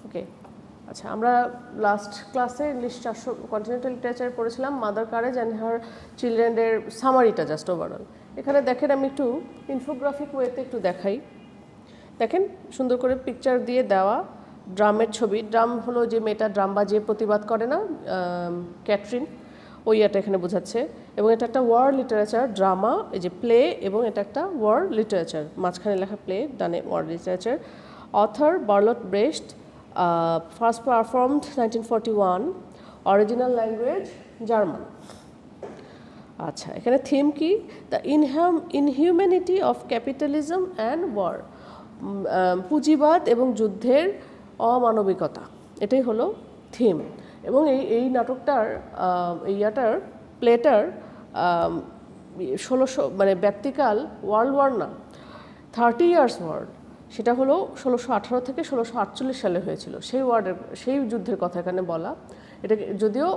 ওকে, আচ্ছা আমরা লাস্ট ক্লাসে ইংলিশ 400 কন্টিনেন্টাল লিটারেচার পড়েছিলাম মাদার কারেজ অ্যান্ড হার চিলড্রেনের সামারিটা জাস্ট ওভারঅল। এখানে দেখেন আমি একটু ইনফোগ্রাফিক ওয়েতে একটু দেখাই। দেখেন সুন্দর করে পিকচার দিয়ে দেওয়া ড্রামের ছবি। ড্রাম হলো যে মেয়েটা ড্রাম বাজিয়ে প্রতিবাদ করে না, ক্যাটরিন, ওই এটা এখানে বোঝাচ্ছে। এবং এটা একটা ওয়ার্ড লিটারেচার ড্রামা, এই যে প্লে, এবং এটা একটা ওয়ার্ড লিটারেচার, মাঝখানে লেখা প্লে, ডানে world literature. Author Bertolt Brecht, first performed 1941, original language German. আচ্ছা, এখানে থিম কি? The inhumanity of capitalism and war, পুঁজিবাদ এবং যুদ্ধের অমানবিকতা, এটাই হলো থিম। এবং এই নাটকটার প্লেটার 1600 মানে ব্যক্তিকাল ওয়ার্ল্ড ওয়ার না, 30 ইয়ার্স ওয়ার্ল্ড, সেটা হলো 1618 থেকে 1648 সালে হয়েছিল। সেই যুদ্ধের কথা এখানে বলা। এটা যদিও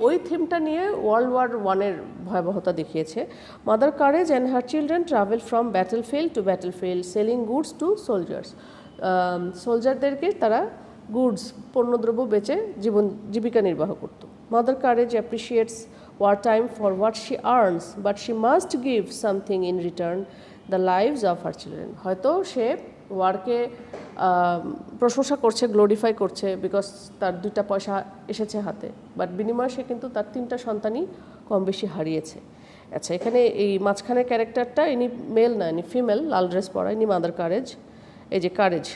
ওই থিমটা নিয়ে ওয়ার্ল্ড ওয়ার 1-এর ভয়াবহতা দেখিয়েছে। Mother courage and her children travel from battlefield to battlefield selling goods to soldiers. সোলজারদেরকে তারা গুডস, পণ্যদ্রব্য বেচে জীবিকা নির্বাহ করত। Mother Courage appreciates war time for what she earns, but she must give something in return the lives of her children. হয়তো সে ওয়ারকে প্রশংসা করছে, গ্লোরিফাই করছে, বিকজ তার 2টা পয়সা এসেছে হাতে, বাট বিনিময়ে সে কিন্তু তার 3টা সন্তানই কম বেশি হারিয়েছে। আচ্ছা, এখানে এই মাঝখানের ক্যারেক্টারটা ইনি মেল না, ইনি ফিমেল, লাল ড্রেস পরা, ইনি মাদার কারেজ। এই যে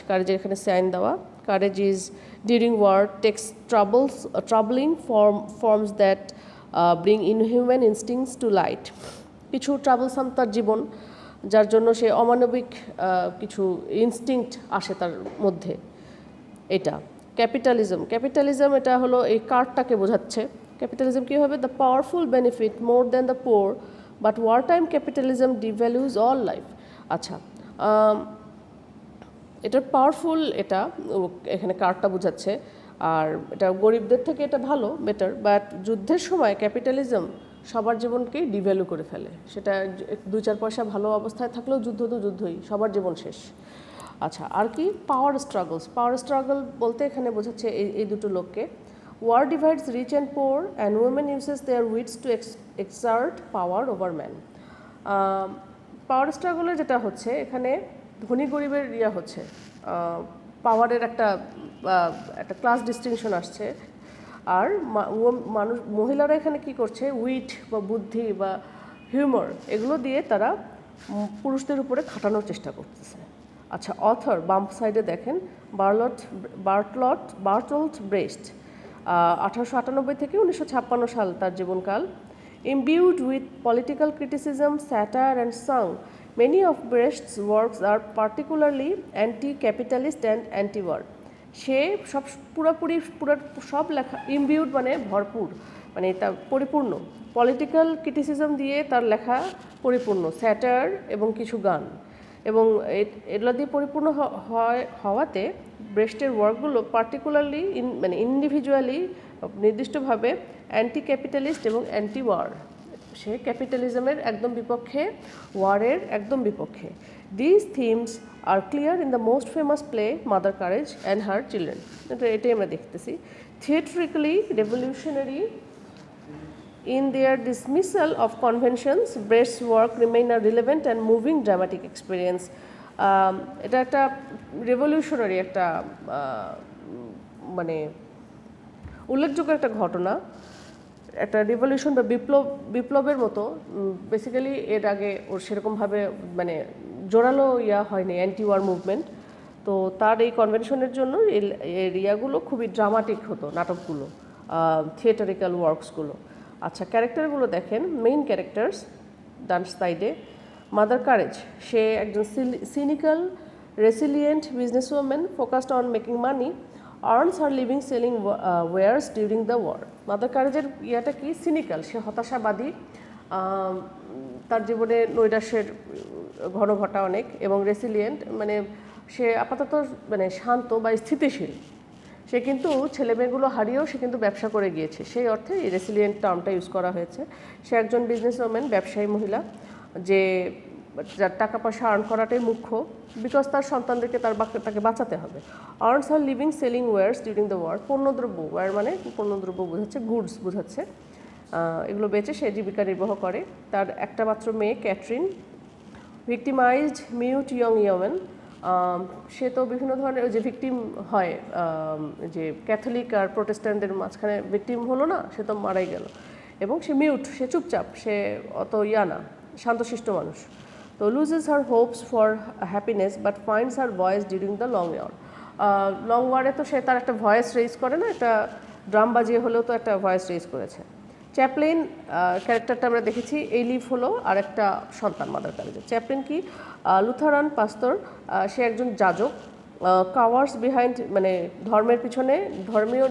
কারেজের এখানে সাইন দেওয়া। Courage is during war takes troubling forms that bring inhuman instincts to light. কিছু ট্রাবলসাম তার জীবন, যার জন্য সে অমানবিক কিছু ইনস্টিংক্ট আসে তার মধ্যে। এটা ক্যাপিটালিজম এটা হলো এই কার্ডটাকে বোঝাচ্ছে। ক্যাপিটালিজম কী হবে? The powerful benefit more than the poor, but war time capitalism devalues all life. আচ্ছা, এটার পাওয়ারফুল, এটা এখানে কার্ডটা বোঝাচ্ছে। আর এটা গরিবদের থেকে এটা ভালো, বেটার, বাট যুদ্ধের সময় ক্যাপিটালিজম সবার জীবনকেই ডিভ্যালু করে ফেলে। সেটা 2-4 পয়সা ভালো অবস্থায় থাকলেও যুদ্ধ তো যুদ্ধই, সবার জীবন শেষ। আচ্ছা, আর কি? পাওয়ার স্ট্রাগল বলতে এখানে বোঝাচ্ছে এই দুটো লোককে। War divides rich and poor and women uses their wits to exert power over man. Power স্ট্রাগলের যেটা হচ্ছে এখানে ধনী গরিবের হচ্ছে পাওয়ারের একটা ক্লাস ডিস্টিংশন আসছে। আর মহিলারা এখানে কি করছে? উইট বা বুদ্ধি বা হিউমার, এগুলো দিয়ে তারা পুরুষদের উপরে খাটানোর চেষ্টা করতেছে। আচ্ছা, অথর বাম সাইডে দেখেন বার্টলট ব্রেস্ট, 1898 থেকে 1956 সাল তার জীবনকাল। Imbued with political criticism, satire and song, many of Brecht's works are particularly anti capitalist and anti war. সে সব লেখা, ইমবিউড মানে ভরপুর, মানে তা পরিপূর্ণ, পলিটিক্যাল ক্রিটিসিজম দিয়ে তার লেখা পরিপূর্ণ, স্যাটার এবং কিছু গান, এবং এগুলো দিয়ে পরিপূর্ণ হওয়াতে ব্রেস্টের ওয়ার্কগুলো পার্টিকুলারলি মানে ইন্ডিভিজুয়ালি নির্দিষ্টভাবে অ্যান্টি ক্যাপিটালিস্ট এবং অ্যান্টি ওয়ার। সে ক্যাপিটালিজমের একদম বিপক্ষে, ওয়ারের একদম বিপক্ষে। This themes are clear in the most famous play mother courage and her children. এটাই আমরা দেখতেছি। Theatrically revolutionary in their dismissal of conventions, Brecht's work remain a relevant and moving dramatic experience. এটা একটা রেভলিউশনারি, একটা মানে উল্লেখযোগ্য একটা ঘটনা, একটা রিভলিউশন বা বিপ্লবের মতো। বেসিক্যালি এর আগে ওর সেরকমভাবে মানে জোরালো হয়নি অ্যান্টি ওয়ার মুভমেন্ট। তো তার এই কনভেনশনের জন্য এই ইয়াগুলো খুবই ড্রামাটিক হতো, নাটকগুলো, থিয়েটারিক্যাল ওয়ার্কসগুলো। আচ্ছা, ক্যারেক্টারগুলো দেখেন। মেইন ক্যারেক্টার্স ডান সাইডে। মাদার কারেজ, সে একজন cynical resilient business woman focused on making money, earns her living selling wares during the war. মাদার কারেজের কি? সিনিক্যাল, সে হতাশাবাদী, তার জীবনে নৈরাশ্যের ঘন ঘটা অনেক, এবং রেসিলিয়েন্ট মানে সে আপাতত মানে শান্ত বা স্থিতিশীল। সে কিন্তু ছেলেমেয়েগুলো হারিয়েও সে কিন্তু ব্যবসা করে গিয়েছে, সেই অর্থে এই রেসিলিয়েন্ট টার্মটা ইউজ করা হয়েছে। সে একজন বিজনেস ওম্যান, ব্যবসায়ী মহিলা, যে যার টাকা পয়সা আর্ন করাটাই মুখ্য, বিকজ তার সন্তানদেরকে তাকে বাঁচাতে হবে। Earns her living selling wares during the war, পণ্যদ্রব্য, ওয়ার মানে পণ্যদ্রব্য বোঝাচ্ছে, গুডস বোঝাচ্ছে, এগুলো বেচে সে জীবিকা নির্বাহ করে। তার একটা মাত্র মেয়ে ক্যাথরিন। ভিক্টিমাইজড মিউট ইয়ং ইয়মেন, সে তো বিভিন্ন ধরনের ওই যে ভিকটিম হয়, যে ক্যাথলিক আর প্রোটেস্ট্যান্টদের মাঝখানে ভিকটিম হলো না, সে তো মারাই গেল। এবং সে মিউট, সে চুপচাপ, সে অত না, শান্তশিষ্ট মানুষ। তো loses her hopes for happiness but finds her voice during the long war. Long ওয়ারে তো সে তার একটা ভয়েস রেজ করে না, একটা ড্রাম বাজিয়ে হলেও তো একটা ভয়েস রেজ করেছে। চ্যাপলিন ক্যারেক্টারটা আমরা দেখেছি, এই লিভ হলো আর একটা সন্তান মাদার ক্যারেজের। চ্যাপলিন কি লুথারান পাস্তর, সে একজন যাজক। কাওয়ার্স বিহাইন্ড, মানে ধর্মের পিছনে, ধর্মীয়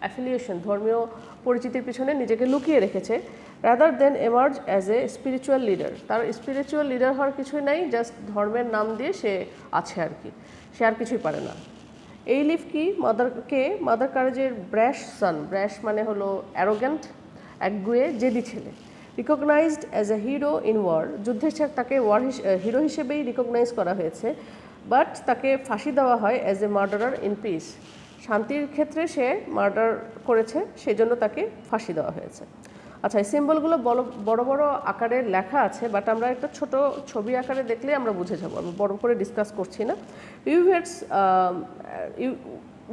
অ্যাফিলিয়েশন, ধর্মীয় পরিচিতির পিছনে নিজেকে লুকিয়ে রেখেছে। Rather than emerge as a spiritual leader, তার স্পিরিচুয়াল লিডার হওয়ার কিছুই নাই, জাস্ট ধর্মের নাম দিয়ে সে আছে আর কি, সে আর কিছুই পারে না। এই লিভ কি মাদার কারেজের ব্র্যাশ সান, ব্র্যাশ মানে হলো অ্যারোগ্যান্ট, একগুয়ে, জেদি ছেলে। Recognized as a hero in war, যুদ্ধের তাকে হিরো হিসেবেই রিকগনাইজ করা হয়েছে, বাট তাকে ফাঁসি দেওয়া হয় as a murderer in peace, শান্তির ক্ষেত্রে সে মার্ডার করেছে, সেজন্য তাকে ফাঁসি দেওয়া হয়েছে। আচ্ছা, এই সিম্বলগুলো বড় বড় আকারে লেখা আছে, বাট আমরা একটা ছোট ছবি আকারে দেখলে আমরা বুঝে যাবো, আমি বড় করে ডিসকাস করছি না।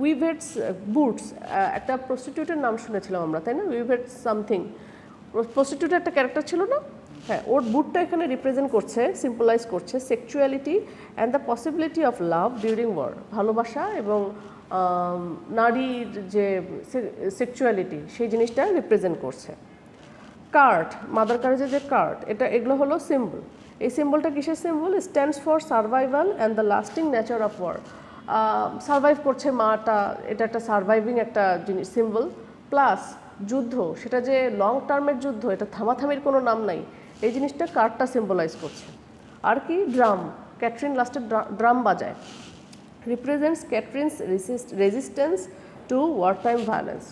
উইভেটস বুটস, একটা প্রস্টিটিউটের নাম শুনেছিলাম আমরা, তাই না? উইভেটস সামথিং, প্রস্টিটিউটের একটা ক্যারেক্টার ছিল না? হ্যাঁ, ওর বুটটা এখানে রিপ্রেজেন্ট করছে, সিম্পলাইজ করছে sexuality and the possibility of love during war, ভালোবাসা এবং নারীর যে সেক্সুয়ালিটি সেই জিনিসটা রিপ্রেজেন্ট করছে। কার্ট, মাদার কারেজের যে কার্ট, এগুলো হলো সিম্বল। এই সিম্বলটা কিসের symbol? Stands for survival and the lasting nature of war. Survive করছে মাটা, এটা একটা সার্ভাইভিং একটা জিনিস, সিম্বল। প্লাস যুদ্ধ, সেটা যে লং টার্মের যুদ্ধ, এটা থামাথামির কোনো নাম নাই, এই জিনিসটা কার্টটা সিম্বলাইজ করছে। আর কি? ড্রাম, ক্যাথরিন লাস্টে ড্রাম বাজায়, represents Kattrin's resistance to war time violence.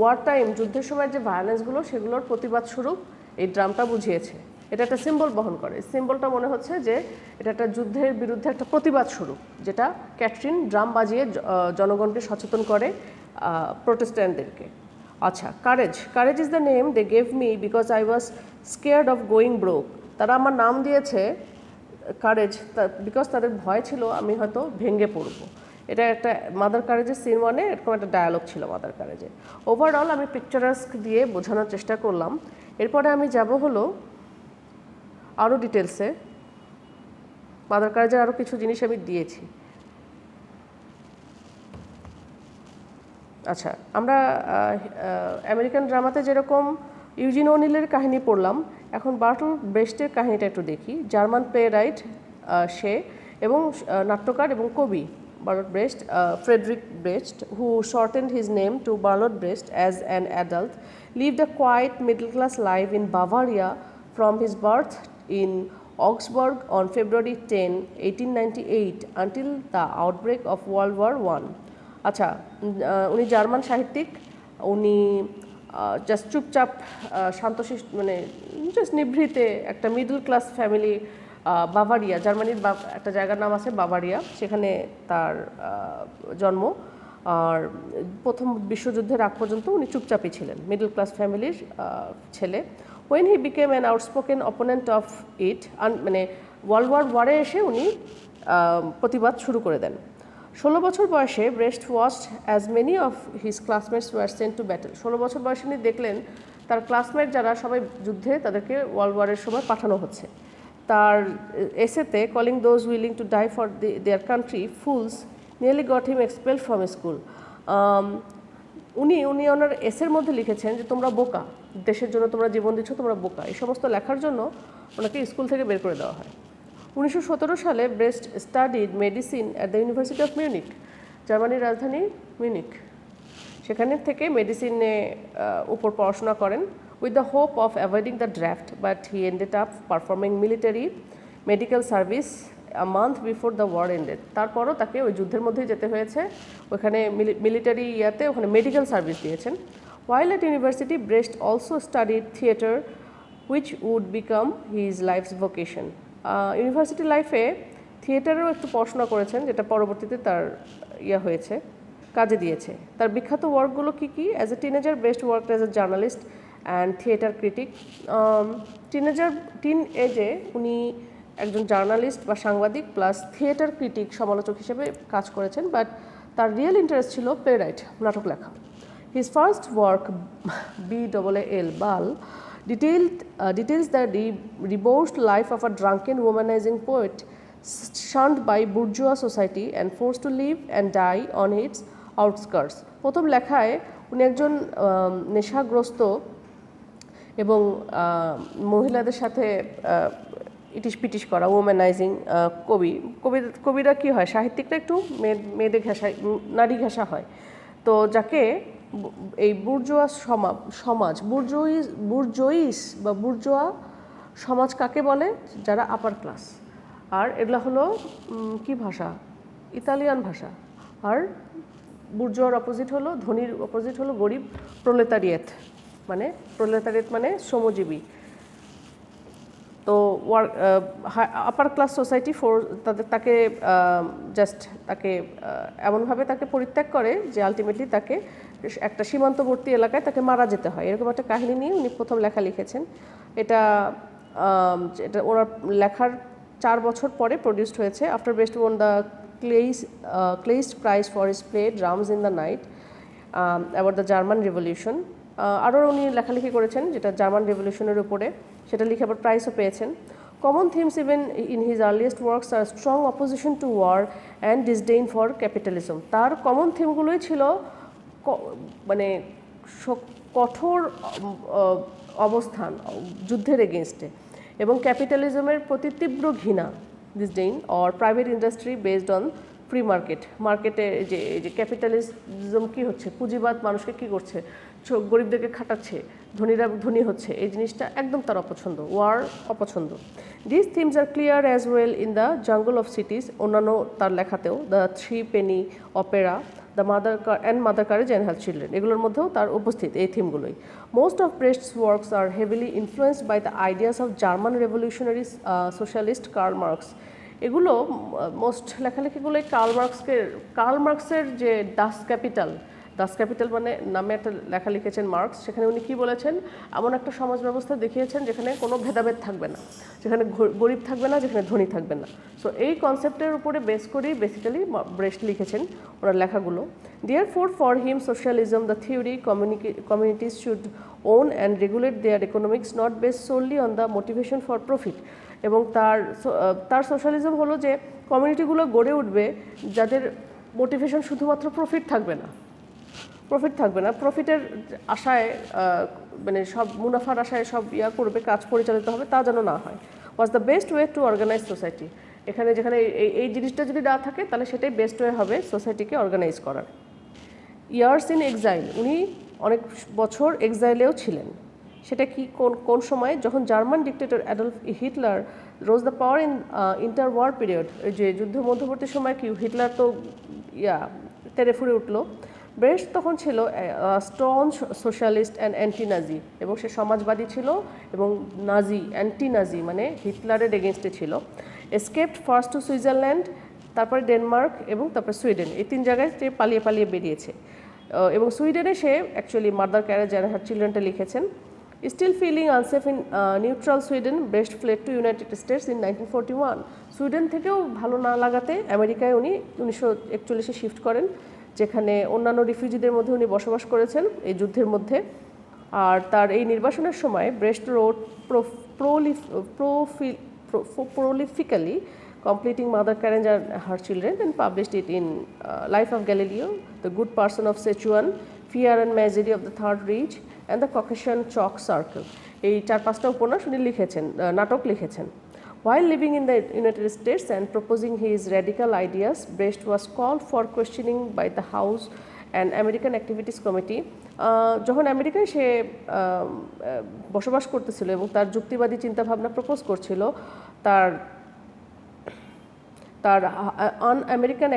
War time, যুদ্ধের সময় যে ভায়োলেন্সগুলো, সেগুলোর প্রতিবাদ স্বরূপ এই ড্রামটা বুঝিয়েছে। এটা একটা সিম্বল বহন করে। সিম্বলটা মনে হচ্ছে যে এটা একটা যুদ্ধের বিরুদ্ধে একটা প্রতিবাদ স্বরূপ, যেটা ক্যাথরিন ড্রাম বাজিয়ে জনগণকে সচেতন করে, প্রোটেস্ট্যান্টদেরকে। আচ্ছা, courage is the name they gave me because I was scared of going broke. তারা আমার নাম দিয়েছে কারেজ বিকজ তাদের ভয় ছিল আমি হয়তো ভেঙে পড়বো। এটা একটা মাদার কারেজের সিন, মানে এরকম একটা ডায়ালগ ছিল মাদার কারেজে। ওভারঅল আমি পিকচারাস্ক দিয়ে বোঝানোর চেষ্টা করলাম। এরপরে আমি যাব হলো আরও ডিটেলসে। মাদার কারেজের আরও কিছু জিনিস আমি দিয়েছি। আচ্ছা, আমরা আমেরিকান ড্রামাতে যেরকম ইউজিন ওনিলের কাহিনী পড়লাম, এখন বার্টল ব্রেস্টের কাহিনীটা একটু দেখি। জার্মান প্লে রাইট সে, এবং নাট্যকার এবং কবি Bertolt Brecht, Friedrich Brecht, who shortened his name to Bertolt Brecht as an adult, lived a quiet middle-class life in Bavaria from his birth in Augsburg on February 10, 1898 until the outbreak of World War I. আচ্ছা, উনি German সাহিত্যিক, উনি just চুপচাপ শান্তশিষ্ট, মানে just নিভৃতে একটা middle class family, Bavaria, জার্মানির একটা জায়গার নাম আছে বাভারিয়া, সেখানে তার জন্ম। আর প্রথম বিশ্বযুদ্ধের আগ পর্যন্ত উনি চুপচাপই ছিলেন, মিডল ক্লাস ফ্যামিলির ছেলে। When he became an outspoken opponent of it, মানে ওয়ার্ল্ড ওয়ারে এসে উনি প্রতিবাদ শুরু করে দেন। 16 বছর বয়সে Brecht watched as many of his classmates were sent to battle. 16 বছর বয়সে উনি দেখলেন তার ক্লাসমেট যারা সবাই যুদ্ধে, তাদেরকে ওয়ার্ল্ড ওয়ারের সময় পাঠানো হচ্ছে। তার এসেতে calling those willing to die for their country fools nearly got him expelled from school. উনি ওনার এসের মধ্যে লিখেছেন যে তোমরা বোকা, দেশের জন্য তোমরা জীবন দিচ্ছ, তোমরা বোকা। এই সমস্ত লেখার জন্য ওনাকে স্কুল থেকে বের করে দেওয়া হয়। 1917 সালে breast studied medicine at the university of Munich, জার্মানির রাজধানী মিউনিক। সেখানে থেকে মেডিসিনে উপর পড়াশোনা করেন with the hope of avoiding the draft, but he ended up performing military medical service a month before the war ended. তারপরও তাকে ওই যুদ্ধের মধ্যেই যেতে হয়েছে, ওখানে মিলিটারি ইয়াতে ওখানে মেডিকেল সার্ভিস দিয়েছেন। While at university, Brecht also studied theatre which would become his life's vocation. University লাইফে থিয়েটারেও একটু পড়াশোনা করেছেন, যেটা পরবর্তীতে তার হয়েছে, কাজে দিয়েছে। তার বিখ্যাত ওয়ার্কগুলো কী কী? As a teenager Brecht work as a journalist and theatre critic. Teen এজে উনি একজন জার্নালিস্ট বা সাংবাদিক প্লাস থিয়েটার ক্রিটিক সমালোচক হিসেবে কাজ করেছেন, বাট তার রিয়েল ইন্টারেস্ট ছিল প্লে রাইট, নাটক লেখা। His first work BAAL Baal details the debauched life of a drunken womanizing poet shunned by bourgeois society and forced to live and die on its outskirts. প্রথম লেখায় উনি একজন নেশাগ্রস্ত এবং মহিলাদের সাথে ইটিশ পিটিশ করা ওম্যানাইজিং কবিরা কি হয়, সাহিত্যিকরা একটু মেয়েদের ঘেঁষা, নারী ঘেঁষা হয়। তো যাকে এই বুর্জোয়া সমাজ বুর্জোইস বা বুর্জোয়া সমাজ কাকে বলে? যারা আপার ক্লাস। আর এগুলো হলো কি ভাষা? ইতালিয়ান ভাষা। আর বুর্জোয়ার অপোজিট হলো, ধনীর অপোজিট হলো গরিব, প্রলেতারিয়েত মানে শ্রমজীবী। তো আপার ক্লাস সোসাইটি তাকে এমনভাবে তাকে পরিত্যাগ করে যে আলটিমেটলি তাকে একটা সীমান্তবর্তী এলাকায় তাকে মারা যেতে হয়। এরকম একটা কাহিনী নিয়ে উনি প্রথম লেখা লিখেছেন। এটা ওনার লেখার 4 বছর পরে প্রডিউসড হয়েছে। After Brecht won the Kleist Prize for his play Drums in the Night about the German revolution. আরও উনি লেখালেখি করেছেন যেটা জার্মান রেভলিউশনের উপরে, সেটা লিখে আবার প্রাইজও পেয়েছেন। Common themes even in his earliest works are strong opposition to war and disdain for capitalism. তার কমন থিমগুলোই ছিল মানে কঠোর অবস্থান যুদ্ধের এগেনস্টে এবং ক্যাপিটালিজমের প্রতি তীব্র ঘৃণা, disdain or private industry based on free মার্কেটে যে ক্যাপিটালিজম কী হচ্ছে, পুঁজিবাদ মানুষকে কী করছে, গরিবদেরকে খাটাচ্ছে, ধনীরা ধনী হচ্ছে, এই জিনিসটা একদম তার অপছন্দ, ওয়ার অপছন্দ। This themes are clear as well in the Jungle of Cities, অন্যান্য তার লেখাতেও, the 3 penny opera, the Mother courage and help children, এগুলোর মধ্যেও তার উপস্থিত এই থিমগুলোই। Most of Brecht's works are heavily influenced by the ideas of German revolutionary socialist Karl Marx. এগুলো লেখালেখিগুলোই কার্ল মার্কসের যে দাস ক্যাপিটাল মানে নামে একটা লেখা লিখেছেন মার্কস। সেখানে উনি কী বলেছেন? এমন একটা সমাজ ব্যবস্থা দেখিয়েছেন যেখানে কোনো ভেদাভেদ থাকবে না, যেখানে গরিব থাকবে না, যেখানে ধনী থাকবে না। সো এই কনসেপ্টের উপরে বেস করেই বেসিক্যালি ব্রেস্ট লিখেছেন ওনার লেখাগুলো। Therefore, for him, socialism, the theory, communities should own and regulate their economics, not based solely on the motivation for profit. এবং তার সোশ্যালিজম হলো যে কমিউনিটিগুলো গড়ে উঠবে যাদের মোটিভেশন শুধুমাত্র প্রফিট থাকবে না, প্রফিটের আশায় মানে সব মুনাফার আশায় সব করবে, কাজ পরিচালিত হবে, তা যেন না হয়। Was the best way to organise society. যেখানে এই জিনিসটা যদি না থাকে তাহলে সেটাই বেস্ট ওয়ে হবে সোসাইটিকে অর্গানাইজ করার। ইয়ার্স ইন এক্সাইল, উনি অনেক বছর এক্সাইলেও ছিলেন। সেটা কি কোন সময়? যখন German dictator Adolf Hitler rose the power in inter war period, যে যুদ্ধ মধ্যবর্তী সময় কি হিটলার তো তেরে ফুরে উঠলো। ব্রেস্ট তখন ছিল স্ট্রং সোশ্যালিস্ট অ্যান্ড অ্যান্টি নাজি, এবং সে সমাজবাদী ছিল এবং অ্যান্টি নাজি মানে হিটলারের এগেনস্টে ছিল। এসকেপড ফার্স্ট টু সুইজারল্যান্ড, তারপরে ডেনমার্ক এবং তারপরে সুইডেন, এই 3 জায়গায় সে পালিয়ে বেরিয়েছে। এবং সুইডেনে সে actually Mother Courage and her চিলড্রেনটা লিখেছেন। Still feeling unsafe in neutral Sweden, Brecht fled to United States in 1941। Sweden থেকেও ভালো না লাগাতে আমেরিকায় উনি 1941-এ শিফট করেন, যেখানে অন্যান্য রিফিউজিদের মধ্যে উনি বসবাস করেছেন এই যুদ্ধের মধ্যে। আর তার এই নির্বাসনের সময় breast road prolifically, completing Mother Carriage and her children, and published it in Life of Galileo, The Good Person of Sichuan, Fear and Misery of the Third Reich, and The Caucasian Chalk Circle. এই 4-5টা উপন্যাস উনি লিখেছেন, নাটক লিখেছেন। While living in the United States and proposing his radical ideas, Brecht was called for questioning by the House and American Activities Committee. যখন আমেরিকায় সে বসবাস করতেছিল এবং তার যুক্তিবাদী চিন্তাভাবনা প্রপোজ করছিল, তার তার আন আমেরিকান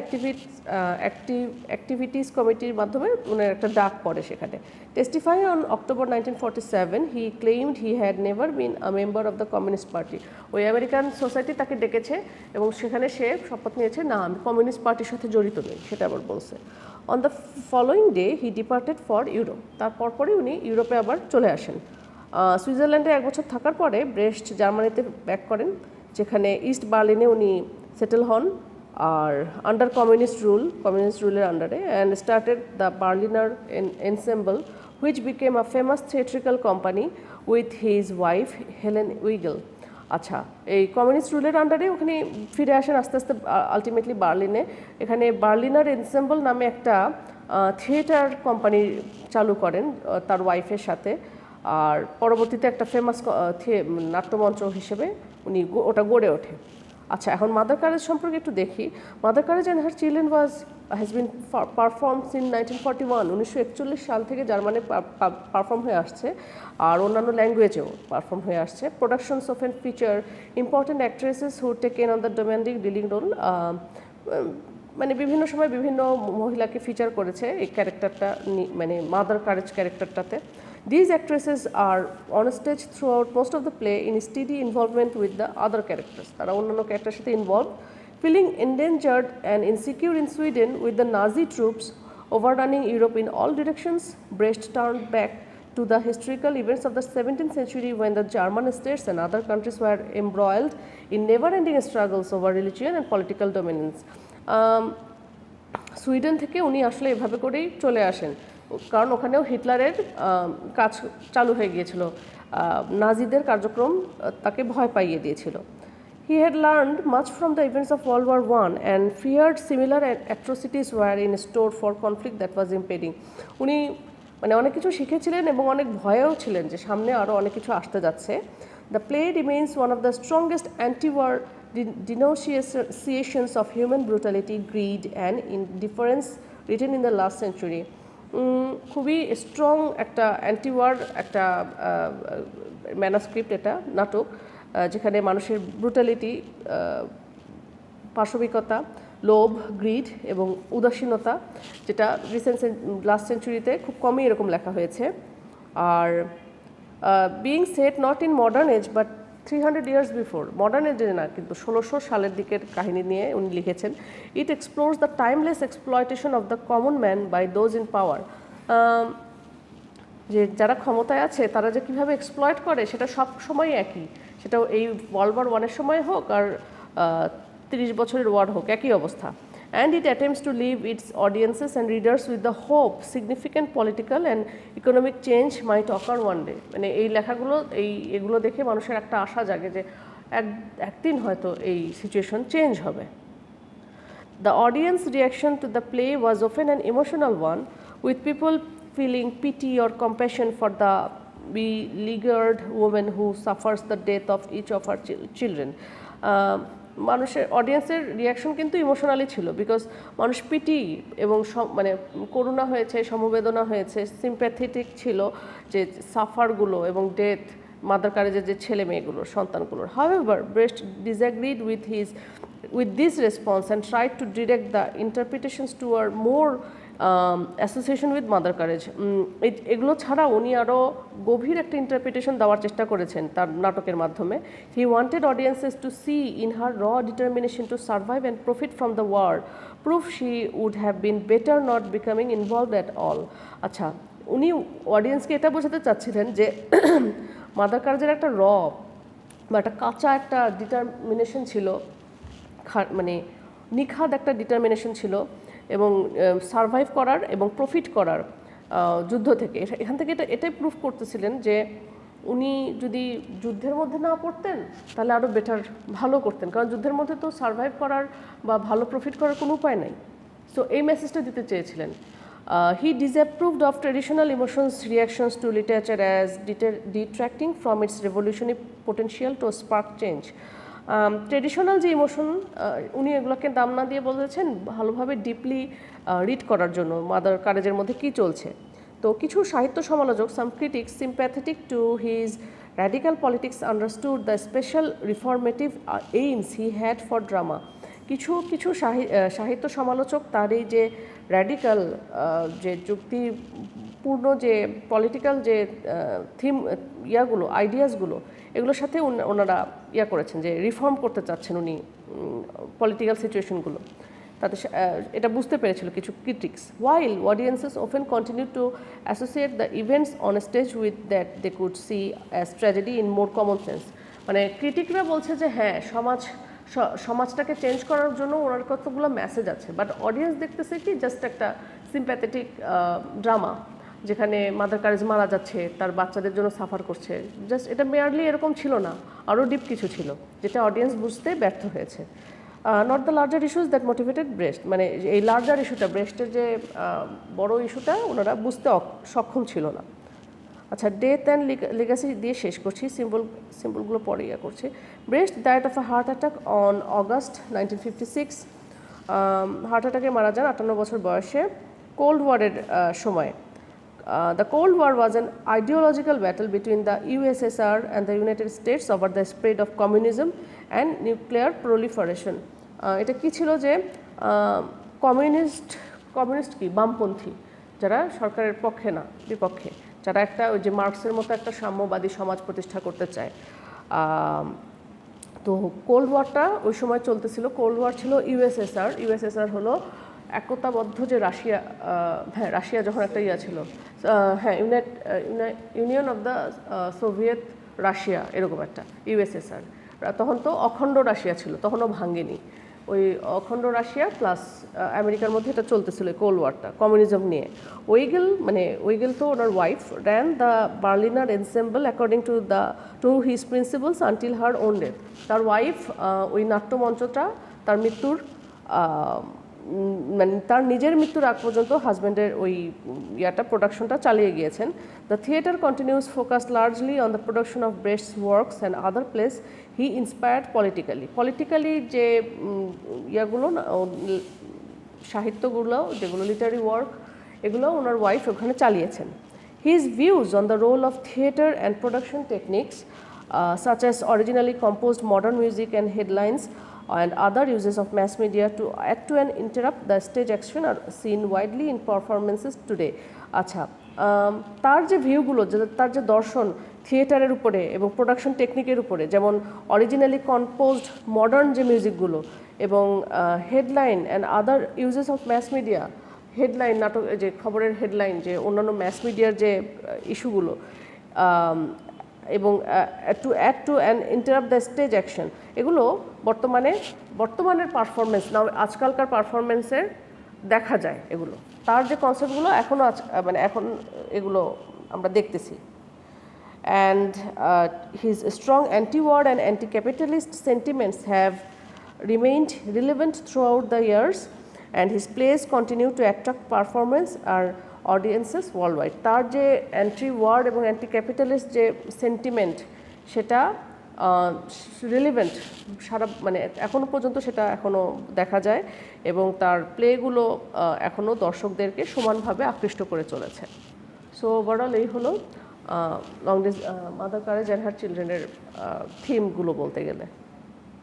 অ্যাক্টিভিটিস কমিটির মাধ্যমে উনি একটা ডাক পড়ে সেখানে। Testifying on October 1947 he claimed he had never been a member of the Communist Party. ওই আমেরিকান সোসাইটি তাকে ডেকেছে এবং সেখানে সে শপথ নিয়েছে না আমি কমিউনিস্ট পার্টির সাথে জড়িত নই, সেটা আবার বলছে। On the following day he departed for Europe. তারপরই উনি ইউরোপে আবার চলে আসেন। সুইজারল্যান্ডে 1 বছর থাকার পরে ব্রেস্ট জার্মানিতে ব্যাক করেন, যেখানে ইস্ট বার্লিনে উনি সেটেল হন আর আন্ডার কমিউনিস্ট রুলের আন্ডারে, and started the Berliner Ensemble which became a famous theatrical company with his wife Helene Weigel. আচ্ছা, এই কমিউনিস্ট রুলের আন্ডারে ওখানে ফিরে আসেন আস্তে আস্তে আলটিমেটলি বার্লিনে। এখানে বার্লিনার এনসেম্বল নামে একটা থিয়েটার কোম্পানি চালু করেন তার ওয়াইফের সাথে, আর পরবর্তীতে একটা ফেমাস নাট্যমঞ্চ হিসেবে উনি ওটা গড়ে ওঠে। আচ্ছা, এখন মাদার কারেজ সম্পর্কে একটু দেখি। Mother courage and her children has been performed in 1941। 1941 সাল থেকে জার্মানি পারফর্ম হয়ে আসছে, আর অন্যান্য ল্যাঙ্গুয়েজেও পারফর্ম হয়ে আসছে। Productions of an feature important actresses who taken on the domestic leading role. মানে বিভিন্ন সময় বিভিন্ন মহিলাকে ফিচার করেছে এই ক্যারেক্টারটা, মানে মাদার কারেজ ক্যারেক্টারটাতে। These actresses are on stage throughout most of the play in steady involvement with the other characters. তারা অন্যান্য ক্যারেক্টারের সাথে involved. Feeling endangered and insecure in Sweden with the Nazi troops overrunning Europe in all directions, Brecht turned back to the historical events of the 17th century when the German states and other countries were embroiled in never-ending struggles over religion and political dominance. Sweden থেকে উনি আসলে এভাবে করেই চলে আসেন, কারণ ওখানেও হিটলারের কাজ চালু হয়ে গিয়েছিল, নাজিদের কার্যক্রম তাকে ভয় পাইয়ে দিয়েছিল। He had learned much from the events of World War One and feared similar atrocities war in store for conflict that was impending. উনি মানে অনেক কিছু শিখেছিলেন এবং অনেক ভয়েও ছিলেন যে সামনে আরও অনেক কিছু আসতে যাচ্ছে। The play remains one of the strongest anti-war denunciations of human brutality, greed and indifference written in the last century. খুবই স্ট্রং একটা অ্যান্টি-ওয়ার একটা ম্যানাস্ক্রিপ্ট, এটা নাটক, যেখানে মানুষের ব্রুটালিটি, পাশবিকতা, লোভ, গ্রিড এবং উদাসীনতা, যেটা লাস্ট সেঞ্চুরিতে খুব কমই এরকম লেখা হয়েছে। আর being set not in modern age but 300 years before, modern এজে না কিন্তু 1600 সালের দিকের কাহিনী নিয়ে উনি লিখেছেন। It explores the timeless exploitation of the common man by those in power. যে যারা ক্ষমতায় আছে তারা যে কীভাবে এক্সপ্লয়েট করে সেটা সব সময় একই, সেটা এই ওয়ার্ল্ড ওয়ার ওয়ানের সময় হোক আর 30 বছরের ওয়ার হোক, একই অবস্থা। And it attempts to leave its audiences and readers with the hope significant political and economic change might occur one day. মানে এই লেখাগুলো এগুলো দেখে মানুষের একটা আশা জাগে যে একদিন হয়তো এই সিচুয়েশন চেঞ্জ হবে। The audience reaction to the play was often an emotional one, with people feeling pity or compassion for the beleaguered woman who suffers the death of each of her children. মানুষের অডিয়েন্সের reaction কিন্তু emotionally ছিল, because মানুষ PT এবং মানে করুণা হয়েছে, সমবেদনা হয়েছে, সিম্প্যাথেটিক ছিল যে সাফারগুলো এবং ডেথ মাদার কারেজের যে ছেলে মেয়েগুলোর, সন্তানগুলোর। However, Brecht disagreed with this response and tried to direct the interpretations toward more association with mother courage. এগুলো ছাড়া উনি আরও গভীর একটা ইন্টারপ্রিটেশন দেওয়ার চেষ্টা করেছেন তার নাটকের মাধ্যমে। He wanted audiences to see in her raw determination to survive and profit from the war proof she would have been better not becoming involved at all. আচ্ছা, উনি অডিয়েন্সকে এটা বোঝাতে চাচ্ছিলেন যে মাদার কারেজের একটা র বা একটা কাঁচা একটা ডিটারমিনেশন ছিল, মানে নিখাদ একটা ডিটারমিনেশন ছিল এবং সারভাইভ করার এবং প্রফিট করার যুদ্ধ থেকে। এখান থেকে এটাই প্রুফ করতেছিলেন যে উনি যদি যুদ্ধের মধ্যে না পড়তেন তাহলে আরও বেটার ভালো করতেন, কারণ যুদ্ধের মধ্যে তো সারভাইভ করার বা ভালো প্রফিট করার কোনো উপায় নাই। সো এই মেসেজটা দিতে চেয়েছিলেন। He disapproved of traditional emotions reactions to literature as detracting from its revolutionary potential to spark change. Traditional যে ইমোশন উনি এগুলোকে দাম না দিয়ে বলেছেন ভালোভাবে ডিপলি রিড করার জন্য মাদার কারেজের মধ্যে কী চলছে। তো কিছু সাহিত্য সমালোচক, সাম critics sympathetic to his radical politics understood the special reformative aims he had for drama. কিছু কিছু সাহিত্য সমালোচক তার এই যে র্যাডিক্যাল যে যুক্তিপূর্ণ যে পলিটিক্যাল যে থিম ইয়াগুলো আইডিয়াসগুলো এগুলোর সাথে ওনারা করেছেন যে রিফর্ম করতে চাচ্ছেন উনি পলিটিক্যাল সিচুয়েশনগুলো, তাতে এটা বুঝতে পেরেছিল কিছু critics. While audiences often continue to associate the events on a stage with that they could see as tragedy in more common sense, মানে ক্রিটিকরা বলছে যে হ্যাঁ সমাজটাকে চেঞ্জ করার জন্য ওনার কতগুলো মেসেজ আছে, বাট অডিয়েন্স দেখতেছে কি জাস্ট একটা সিম্প্যাথেটিক ড্রামা যেখানে মাদার কারেজ মারা যাচ্ছে, তার বাচ্চাদের জন্য সাফার করছে, জাস্ট এটা মেয়ারলি এরকম ছিল না, আরও ডিপ কিছু ছিল যেটা অডিয়েন্স বুঝতে ব্যর্থ হয়েছে। Not the larger issues that motivated breast, মানে এই লার্জার ইস্যুটা ব্রেস্টের যে বড় ইস্যুটা ওনারা বুঝতে সক্ষম ছিল না। আচ্ছা, ডেথ অ্যান্ড লিগাসি দিয়ে শেষ করছি, সিম্বলগুলো পরে করছি। Brecht died of a heart attack on August 1956, heart অ্যাটাকে মারা যান 58 বছর বয়সে কোল্ড ওয়ারের সময়। The Cold War was an ideological battle between the USSR and the United States over the spread of communism and nuclear proliferation. এটা কি ছিল যে কমিউনিস্ট কি বামপন্থী যারা সরকারের পক্ষে না বিপক্ষে, যারা একটা ওই যে মার্কসের মতো একটা সাম্যবাদী সমাজ প্রতিষ্ঠা করতে চায়। তো কোল্ড ওয়ারটা ওই সময় চলতেছিল। কোল্ড ওয়ার ছিল ইউএসএসআর হলো একতাবদ্ধ যে রাশিয়া যখন একটা ছিল, union of the Soviet Russia এরকম একটা ইউএসএসআর, তখন তো অখণ্ড রাশিয়া ছিল, তখনও ভাঙেনি। ওই অখণ্ড রাশিয়া প্লাস আমেরিকার মধ্যে এটা চলতেছিল কোল্ড ওয়ারটা কমিউনিজম নিয়ে। ওইগেল তো ওনার wife ran the Berliner Ensemble according to his principles until her own death. তার ওয়াইফ ওই নাট্যমঞ্চটা তার মৃত্যুর মানে তার নিজের মৃত্যুর আগ পর্যন্ত হাজব্যান্ডের ওই প্রোডাকশনটা চালিয়ে গিয়েছেন। The theatre continues focus largely on the production of Brecht's works and other plays he inspired politically যে সাহিত্যগুলো যেগুলো লিটারি ওয়ার্ক এগুলো ওনার ওয়াইফ ওখানে চালিয়েছেন। His views on the role of theatre and production techniques such as originally composed modern music and headlines and other uses of mass media to add to and interrupt the stage action are seen widely in performances today. আচ্ছা, তার যে ভিউগুলো, তার যে দর্শন থিয়েটারের উপরে এবং প্রোডাকশন টেকনিকের উপরে, যেমন অরিজিনালি কম্পোজড মডার্ন যে মিউজিকগুলো এবং headline and other uses of mass media, headline নাটক যে খবরের হেডলাইন যে অন্যান্য ম্যাস মিডিয়ার যে ইস্যুগুলো এবং to add to and interrupt the stage action, এগুলো বর্তমানের পারফরমেন্স না আজকালকার পারফরমেন্সের দেখা যায়। এগুলো তার যে কনসেপ্টগুলো এখনও এখন এগুলো আমরা দেখতেছি। And his strong anti-war and anti-capitalist sentiments have remained relevant through the years and his plays continue to attract performance আর অডিয়েন্সেস ওয়ার্ল্ড। তার যে অ্যান্টি ওয়ার এবং অ্যান্টি ক্যাপিটালিস্ট যে সেন্টিমেন্ট সেটা রিলিভেন্ট এখনও পর্যন্ত সেটা এখনও দেখা যায় এবং তার প্লেগুলো এখনও দর্শকদেরকে সমানভাবে আকৃষ্ট করে চলেছে। সো ওভারঅল এই হলো মাদার কারেজ অ্যান্ড হার চিলড্রেনের থিমগুলো বলতে গেলে।